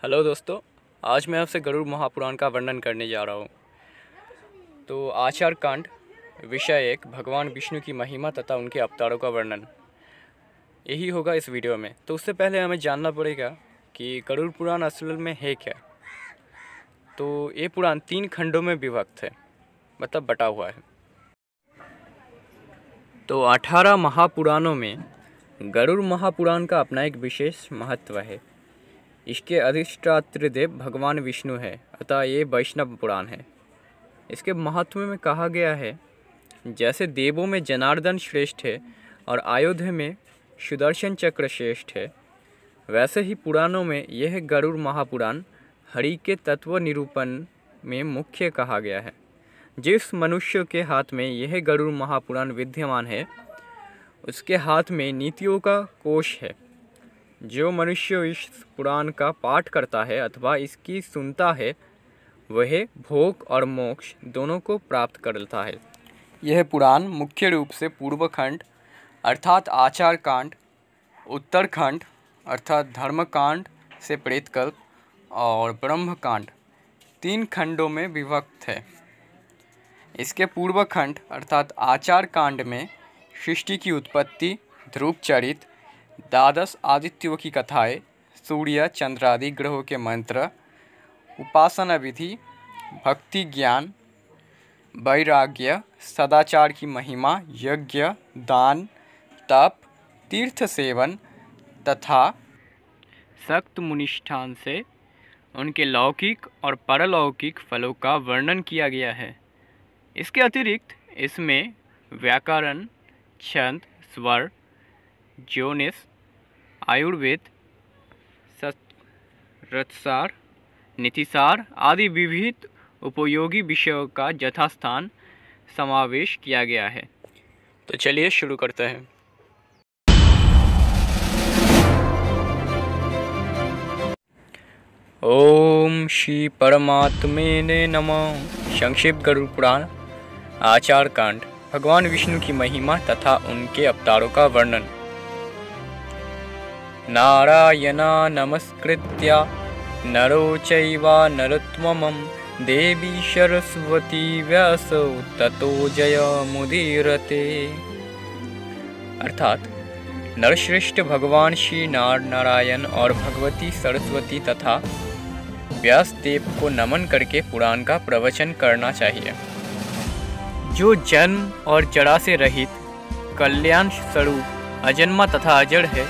Hello दोस्तों, आज मैं आपसे गरुड़ महापुराण का वर्णन करने जा रहा हूँ। तो आचार कांड विषय 1 भगवान विष्णु की महिमा तथा उनके अवतारों का वर्णन, यही होगा इस वीडियो में। तो उससे पहले हमें जानना पड़ेगा कि गरुड़ पुराण असल में है क्या। तो ये पुराण 3 खंडों में विभक्त है, मतलब बटा हुआ है। तो 18 महापुराणों में गरुड़ महापुराण का अपना एक विशेष महत्व है। इसके अधिष्ठात्री देव भगवान विष्णु है, अतः ये वैष्णव पुराण है। इसके महत्व में कहा गया है, जैसे देवों में जनार्दन श्रेष्ठ है और अयोध्या में सुदर्शन चक्र श्रेष्ठ है, वैसे ही पुराणों में यह गरुड़ महापुराण हरि के तत्व निरूपण में मुख्य कहा गया है। जिस मनुष्य के हाथ में यह गरुड़ महापुराण विद्यमान है, उसके हाथ में नीतियों का कोश है। जो मनुष्य इस पुराण का पाठ करता है अथवा इसकी सुनता है, वह भोग और मोक्ष दोनों को प्राप्त करता है। यह पुराण मुख्य रूप से पूर्वखंड अर्थात आचार कांड, उत्तरखंड अर्थात धर्मकांड से प्रेतकल्प और ब्रह्मकांड 3 खंडों में विभक्त है। इसके पूर्वखंड अर्थात आचार कांड में सृष्टि की उत्पत्ति, ध्रुव चरित, 12 आदित्यों की कथाएं, सूर्य चंद्र आदि ग्रहों के मंत्र, उपासना विधि, भक्ति ज्ञान, वैराग्य, सदाचार की महिमा, यज्ञ, दान, तप, तीर्थ सेवन तथा सख्त मुनिष्ठान से उनके लौकिक और परलौकिक फलों का वर्णन किया गया है। इसके अतिरिक्त इसमें व्याकरण, छंद, स्वर, ज्योतिष, आयुर्वेद, रथसार, नीतिसार आदि विविध उपयोगी विषयों का यथास्थान समावेश किया गया है। तो चलिए शुरू करते हैं। ओम श्री परमात्मने नमः। संक्षिप्त गरुड़ पुराण आचार कांड भगवान विष्णु की महिमा तथा उनके अवतारों का वर्णन। नारायणा नमस्कृत्य नरो चैवा नरोत्तमं देवी सरस्वती व्यासो ततो जयमुदीरते। अर्थात नरश्रेष्ठ भगवान श्री नारायण और भगवती सरस्वती तथा व्यास देव को नमन करके पुराण का प्रवचन करना चाहिए। जो जन्म और जड़ा से रहित, कल्याण स्वरूप, अजन्मा तथा अजड़ है,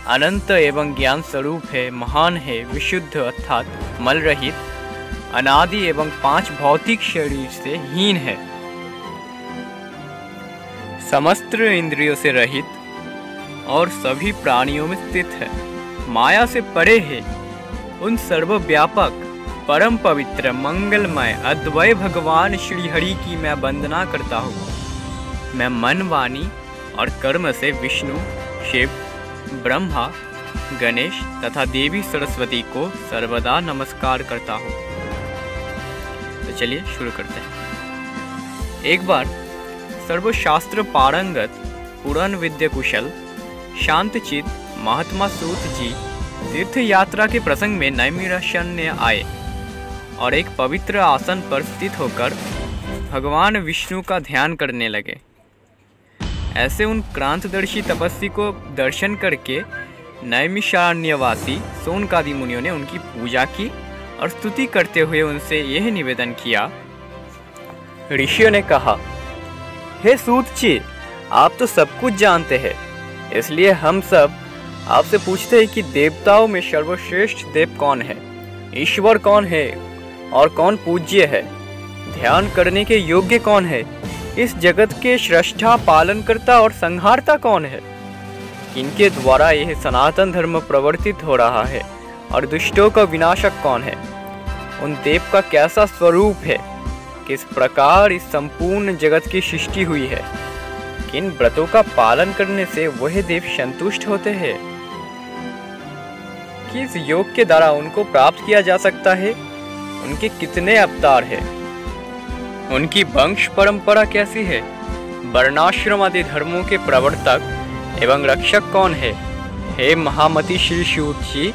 अनंत एवं ज्ञान स्वरूप है, महान है, विशुद्ध अर्थात मल रहित, अनादि एवं 5 भौतिक शरीर से हीन है, समस्त इंद्रियों से रहित और सभी प्राणियों में स्थित है, माया से परे है, उन सर्वव्यापक परम पवित्र मंगलमय अद्वय भगवान श्री हरि की मैं वंदना करता हूँ। मैं मन, वाणी और कर्म से विष्णु, शिव, ब्रह्मा, गणेश तथा देवी सरस्वती को सर्वदा नमस्कार करता हूँ। तो चलिए शुरू करते हैं। एक बार सर्वशास्त्र पारंगत, पुराण विद्या कुशल, शांतचित महात्मा सूत जी तीर्थ यात्रा के प्रसंग में नैमिषारण्य आए और एक पवित्र आसन पर स्थित होकर भगवान विष्णु का ध्यान करने लगे। ऐसे उन क्रांतदर्शी तपस्वी को दर्शन करके नैमिषारण्यवासी शौनकादि मुनियों ने उनकी पूजा की और स्तुति करते हुए उनसे यह निवेदन किया। ऋषियों ने कहा, हे सूत जी, आप तो सब कुछ जानते हैं, इसलिए हम सब आपसे पूछते हैं कि देवताओं में सर्वश्रेष्ठ देव कौन है, ईश्वर कौन है और कौन पूज्य है, ध्यान करने के योग्य कौन है, इस जगत के सृष्टा, पालनकर्ता और संहारता कौन है, इनके द्वारा यह सनातन धर्म प्रवर्तित हो रहा है और दुष्टों का विनाशक कौन है, उन देव का कैसा स्वरूप है, किस प्रकार इस संपूर्ण जगत की सृष्टि हुई है, किन व्रतों का पालन करने से वह देव संतुष्ट होते हैं, किस योग के द्वारा उनको प्राप्त किया जा सकता है, उनके कितने अवतार हैं, उनकी वंश परंपरा कैसी है, वर्णाश्रम आदि धर्मों के प्रवर्तक एवं रक्षक कौन है। हे महामति श्री सूत जी,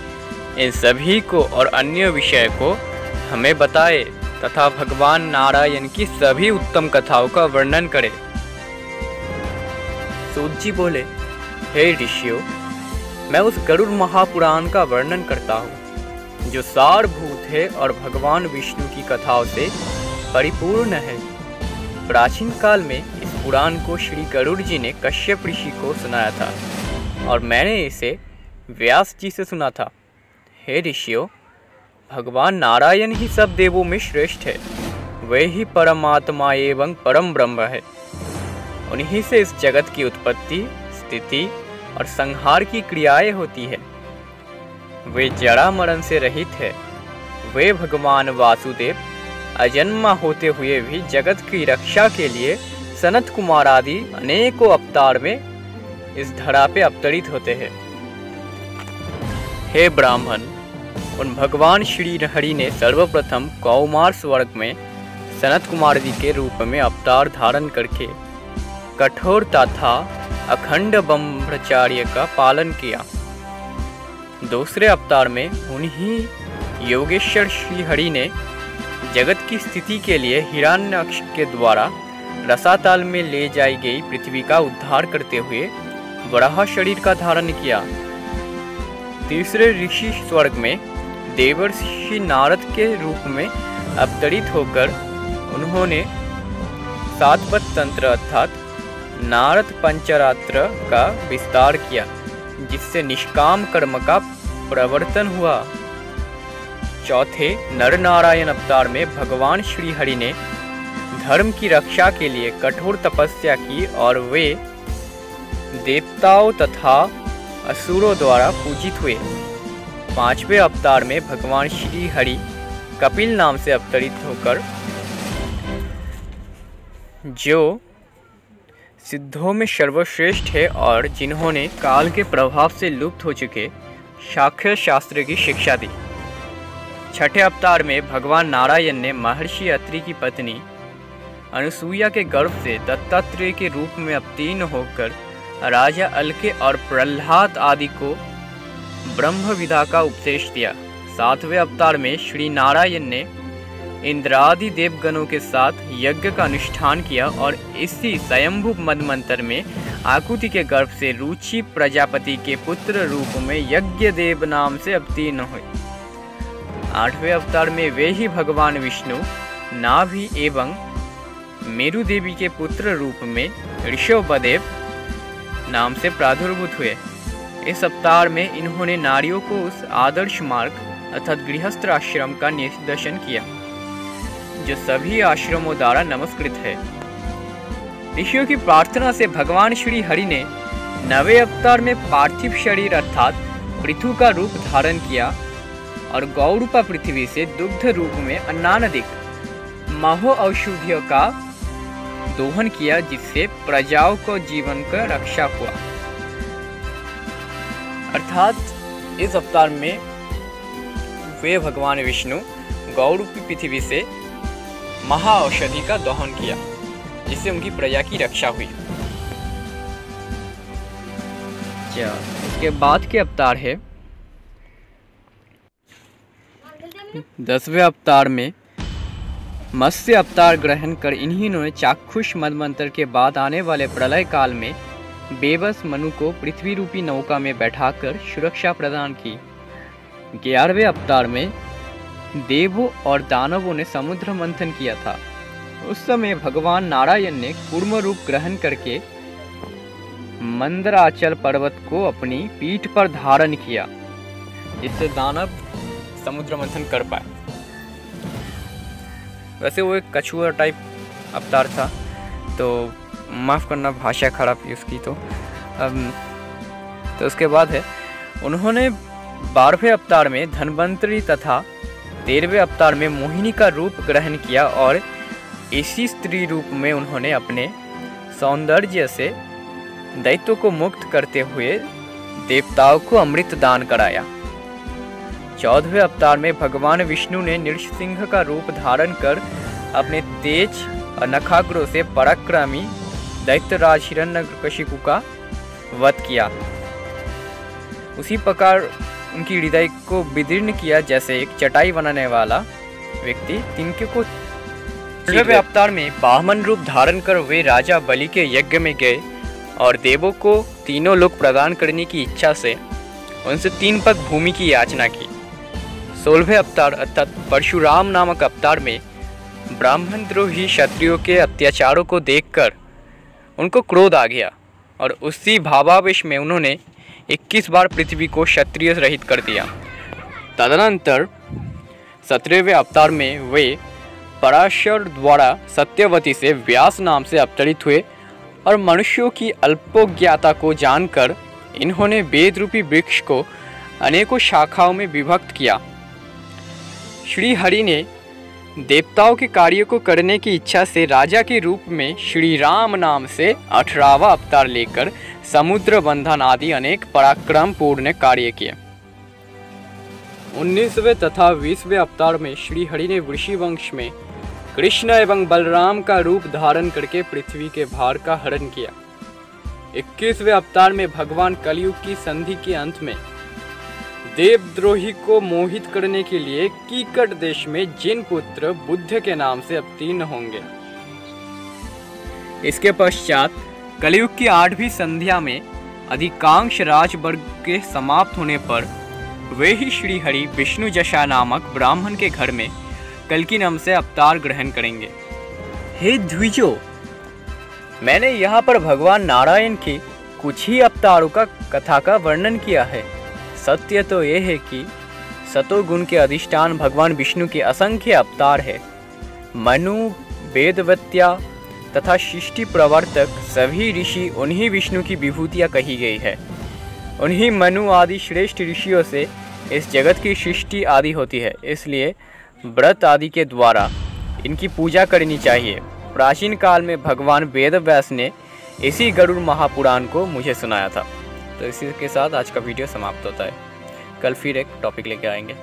इन सभी को और अन्य विषय को हमें बताए तथा भगवान नारायण की सभी उत्तम कथाओं का वर्णन करे। सूत जी बोले, हे ऋषियों, मैं उस गरुड़ महापुराण का वर्णन करता हूँ जो सारभूत है और भगवान विष्णु की कथाओं से परिपूर्ण है। प्राचीन काल में इस पुराण को श्री गरुड़ जी ने कश्यप ऋषि को सुनाया था और मैंने इसे व्यास जी से सुना था। हे ऋषियों, भगवान नारायण ही सब देवों में श्रेष्ठ है। वे ही परमात्मा एवं परम ब्रह्म है। उन्हीं से इस जगत की उत्पत्ति, स्थिति और संहार की क्रियाएं होती है। वे जरा मरण से रहित है। वे भगवान वासुदेव अजन्मा होते हुए भी जगत की रक्षा के लिए सनत कुमार आदि अनेकों अवतार में इस धरा पे अवतरित होते हैं। हे ब्राह्मण, उन भगवान श्री हरि ने सर्वप्रथम कौमार स्वर्ग में सनत कुमार जी के रूप में अवतार धारण करके कठोर तथा अखंड ब्रह्मचर्य का पालन किया। दूसरे अवतार में उन्हीं योगेश्वर श्री हरि ने जगत की स्थिति के लिए हिरण्याक्ष के द्वारा रसातल में ले जाई गई पृथ्वी का उद्धार करते हुए वराह शरीर का धारण किया। तीसरे ऋषि स्वर्ग में देवर्षि नारद के रूप में अवतरित होकर उन्होंने सातवत तंत्र अर्थात नारद पंचरात्र का विस्तार किया, जिससे निष्काम कर्म का प्रवर्तन हुआ। चौथे नर नारायण अवतार में भगवान श्री हरि ने धर्म की रक्षा के लिए कठोर तपस्या की और वे देवताओं तथा असुरों द्वारा पूजित हुए। पांचवें अवतार में भगवान श्री हरि कपिल नाम से अवतरित होकर जो सिद्धों में सर्वश्रेष्ठ है और जिन्होंने काल के प्रभाव से लुप्त हो चुके शाक्य शास्त्र की शिक्षा दी। छठे अवतार में भगवान नारायण ने महर्षि अत्रि की पत्नी अनुसूया के गर्भ से दत्तात्रेय के रूप में अवतीर्ण होकर राजा अलके और प्रहलाद आदि को ब्रह्म विद्या का उपदेश दिया। सातवें अवतार में श्री नारायण ने इंद्रादि देवगणों के साथ यज्ञ का अनुष्ठान किया और इसी स्वयंभू मन्वंतर में आकुति के गर्भ से रुचि प्रजापति के पुत्र रूप में यज्ञ देव नाम से अवतीर्ण हुए। आठवें अवतार में वे ही भगवान विष्णु नाभि एवं मेरु देवी के पुत्र रूप में ऋषभदेव नाम से प्रादुर्भूत हुए। इस अवतार में इन्होंने नारियों को उस आदर्श मार्ग अर्थात गृहस्थ आश्रम का निर्देशन किया जो सभी आश्रमों द्वारा नमस्कृत है। ऋषियों की प्रार्थना से भगवान श्री हरि ने नवे अवतार में पार्थिव शरीर अर्थात पृथु का रूप धारण किया और गौरूपा पृथ्वी से दुग्ध रूप में अन्नानदिक महो औषधियों का दोहन किया, जिससे प्रजाओं को जीवन का रक्षा हुआ। अर्थात इस अवतार में वे भगवान विष्णु गौरूपी पृथ्वी से महा औषधि का दोहन किया, जिससे उनकी प्रजा की रक्षा हुई। इसके बाद के अवतार है 10वें अवतार में मत्स्य अवतार ग्रहण कर इन्होंने चाक्षुष मन्वंतर के बाद आने वाले प्रलय काल में बेबस मनु को पृथ्वी रूपी नौका में बैठाकर सुरक्षा प्रदान की। 11वें अवतार में देवों और दानवों ने समुद्र मंथन किया था। उस समय भगवान नारायण ने कूर्म रूप ग्रहण करके मंदराचल पर्वत को अपनी पीठ पर धारण किया, जिससे दानव समुद्र मंथन कर पाए। वैसे वो एक कछुआ टाइप अवतार था, तो माफ़ करना भाषा खराब यूज़ की तो उसके बाद है उन्होंने 12वें अवतार में धन्वंतरी तथा 13वें अवतार में मोहिनी का रूप ग्रहण किया और इसी स्त्री रूप में उन्होंने अपने सौंदर्य से दैत्यों को मुक्त करते हुए देवताओं को अमृत दान कराया। 14वें अवतार में भगवान विष्णु ने नृसिंह का रूप धारण कर अपने तेज और नखाग्रों से पराक्रमी दैत्यराज हिरण्यकशिपु का वध किया। उनकी हृदय को विदीर्ण किया, जैसे एक चटाई बनाने वाला व्यक्ति तिनके को। 16वें अवतार में वामन रूप धारण कर वे राजा बलि के यज्ञ में गए और देवों को तीनों लोक प्रदान करने की इच्छा से उनसे 3 पग भूमि की याचना की। 16वें अवतार अर्थात परशुराम नामक अवतार में ब्राह्मण द्रोही क्षत्रियों के अत्याचारों को देखकर उनको क्रोध आ गया और उसी भावावेश में उन्होंने 21 बार पृथ्वी को क्षत्रिय रहित कर दिया। तदनंतर 17वें अवतार में वे पराशर द्वारा सत्यवती से व्यास नाम से अवतरित हुए और मनुष्यों की अल्पोज्ञता को जानकर इन्होंने वेद रूपी वृक्ष को अनेकों शाखाओं में विभक्त किया। श्री हरि ने देवताओं के कार्य को करने की इच्छा से राजा के रूप में श्री राम नाम से 18वां अवतार लेकर समुद्र बंधन आदि अनेक पराक्रम पूर्ण कार्य किए। 19वें तथा 20वें अवतार में श्री हरि ने वृषि वंश में कृष्ण एवं बलराम का रूप धारण करके पृथ्वी के भार का हरण किया। 21वें अवतार में भगवान कलयुग की संधि के अंत में देवद्रोही को मोहित करने के लिए कीकट देश में जिन पुत्र बुद्ध के नाम से अवतीर्ण होंगे। इसके पश्चात कलयुग की 8वीं संध्या में अधिकांश राजवर्ग के समाप्त होने पर वे ही श्री हरि विष्णु जशा नामक ब्राह्मण के घर में कल्कि नाम से अवतार ग्रहण करेंगे। हे द्विजो, मैंने यहाँ पर भगवान नारायण के कुछ ही अवतारों का कथा का वर्णन किया है। सत्य तो यह है कि सतोगुण के अधिष्ठान भगवान विष्णु के असंख्य अवतार है। मनु, वेदवत्या तथा सृष्टि प्रवर्तक सभी ऋषि उन्हीं विष्णु की विभूतियाँ कही गई है। उन्हीं मनु आदि श्रेष्ठ ऋषियों से इस जगत की सृष्टि आदि होती है, इसलिए व्रत आदि के द्वारा इनकी पूजा करनी चाहिए। प्राचीन काल में भगवान वेदव्यास ने इसी गरुड़ महापुराण को मुझे सुनाया था। तो इसी के साथ आज का वीडियो समाप्त होता है। कल फिर एक टॉपिक लेके आएंगे।